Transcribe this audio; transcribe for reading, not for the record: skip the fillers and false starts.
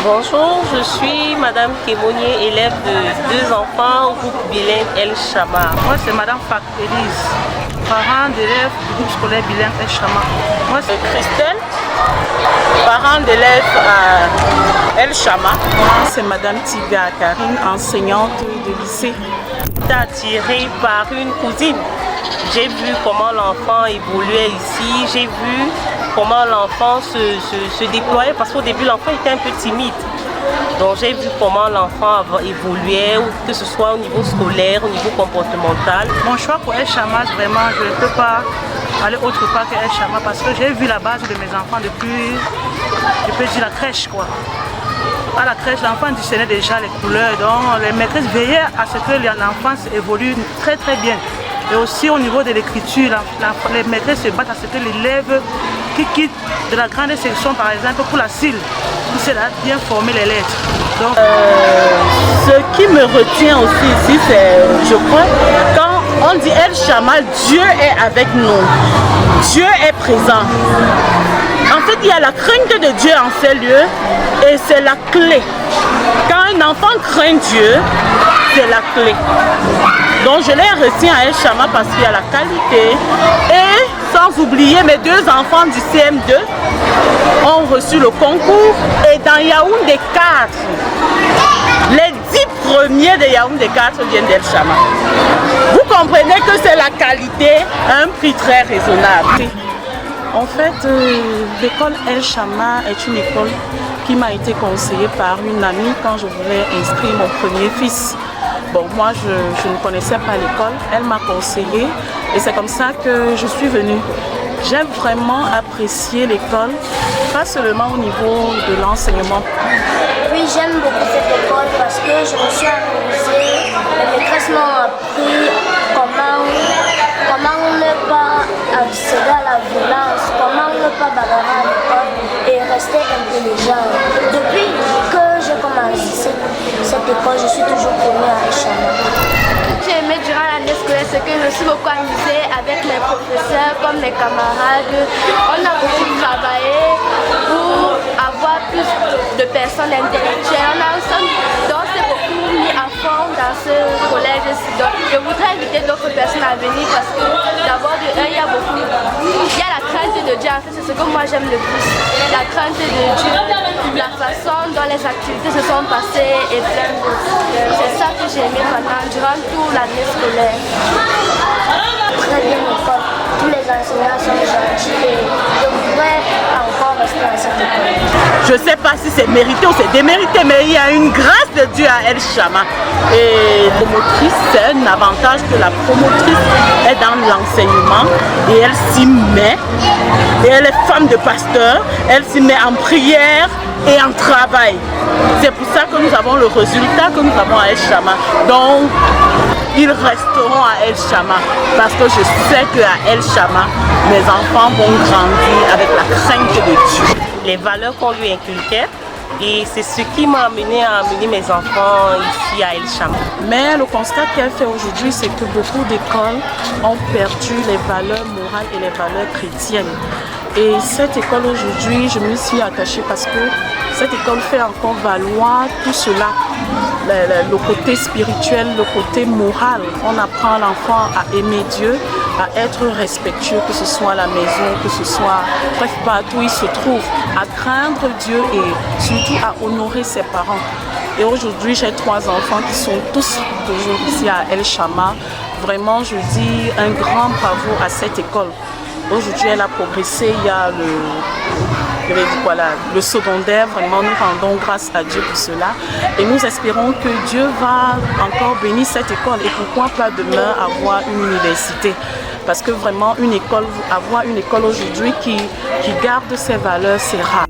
Bonjour, je suis Madame Kémonier, élève de 2 enfants au groupe bilingue El Chama. Moi c'est Madame Fak Elise, parent d'élèves du groupe scolaire bilingue El Chama. Moi c'est Christelle, parent d'élèves à El Chama. Moi c'est Madame Tiga Karine, enseignante de lycée. Attirée par une cousine. J'ai vu comment l'enfant évoluait ici, j'ai vu comment l'enfant se déployait parce qu'au début l'enfant était un peu timide. Donc j'ai vu comment l'enfant évoluait, que ce soit au niveau scolaire, au niveau comportemental. Mon choix pour El Chama, vraiment, je ne peux pas aller autre part que El Chama parce que j'ai vu la base de mes enfants depuis, je peux dire, la crèche quoi. À la crèche, l'enfant discernait déjà les couleurs, donc les maîtresses veillaient à ce que l'enfant évolue très très bien. Et aussi au niveau de l'écriture, les maîtresses se battent à ce que l'élève qui quitte de la grande section par exemple pour la CIL, puisse bien former les lettres. Donc, ce qui me retient aussi ici, c'est, je crois, quand on dit El Chama, Dieu est avec nous, Dieu est présent. En fait, il y a la crainte de Dieu en ces lieux et c'est la clé. Quand un enfant craint Dieu, c'est la clé. Donc je l'ai reçu à El Chama parce qu'il y a la qualité. Et sans oublier mes 2 enfants du CM2 ont reçu le concours. Et dans Yaoundé 4, les 10 premiers de Yaoundé 4 viennent d'El Chama. Vous comprenez que c'est la qualité à un prix très raisonnable. En fait, l'école El Chama est une école qui m'a été conseillée par une amie quand je voulais inscrire mon premier fils. Bon, moi, je ne connaissais pas l'école, elle m'a conseillé et c'est comme ça que je suis venue. J'ai vraiment apprécié l'école, pas seulement au niveau de l'enseignement. Oui, j'aime beaucoup cette école parce que je me suis amusée. Les maîtresses m'ont appris comment ne pas accéder à la violence, comment ne pas bagarrer à l'école et rester intelligent. Depuis que j'ai commencé cette école, je suis toujours connue à El Chama. J'ai aimé durant l'année scolaire, c'est que je me suis beaucoup amusée avec mes professeurs, comme mes camarades. On a beaucoup travaillé pour avoir plus de personnes intellectuelles. Donc c'est beaucoup mis à fond dans ce collège-ci. Donc je voudrais inviter d'autres personnes à venir parce que d'abord il y a la crainte de Dieu. En fait, c'est ce que moi j'aime le plus. La crainte de Dieu, la façon dont les activités se sont passées et plein d'autres. C'est ça que j'ai aimé durant toute l'année scolaire. Très bien l'école, tous les enseignants sont gentils et je voudrais encore rester à cette école. Je ne sais pas si c'est mérité ou c'est démérité, mais il y a une grâce de Dieu à El Chama. Et promotrice, c'est un avantage que la promotrice est dans l'enseignement et elle s'y met. Et elle est femme de pasteur, elle s'y met en prière et en travail. C'est pour ça que nous avons le résultat que nous avons à El Chama. Donc, ils resteront à El Chama parce que je sais qu'à El Chama, mes enfants vont grandir avec la crainte de Dieu. Les valeurs qu'on lui inculquait, et c'est ce qui m'a amené à amener mes enfants ici à El Chama. Mais le constat qu'elle fait aujourd'hui, c'est que beaucoup d'écoles ont perdu les valeurs morales et les valeurs chrétiennes. Et cette école aujourd'hui, je me suis attachée parce que cette école fait encore valoir tout cela. Le côté spirituel, le côté moral. On apprend l'enfant à aimer Dieu, à être respectueux, que ce soit à la maison, que ce soit bref, partout où il se trouve, à craindre Dieu et surtout à honorer ses parents. Et aujourd'hui, j'ai 3 enfants qui sont tous toujours ici à El Chama. Vraiment, je dis un grand bravo à cette école. Aujourd'hui, elle a progressé, il y a le secondaire, vraiment nous rendons grâce à Dieu pour cela et nous espérons que Dieu va encore bénir cette école et pourquoi pas demain avoir une université parce que vraiment avoir une école aujourd'hui qui garde ses valeurs, c'est rare.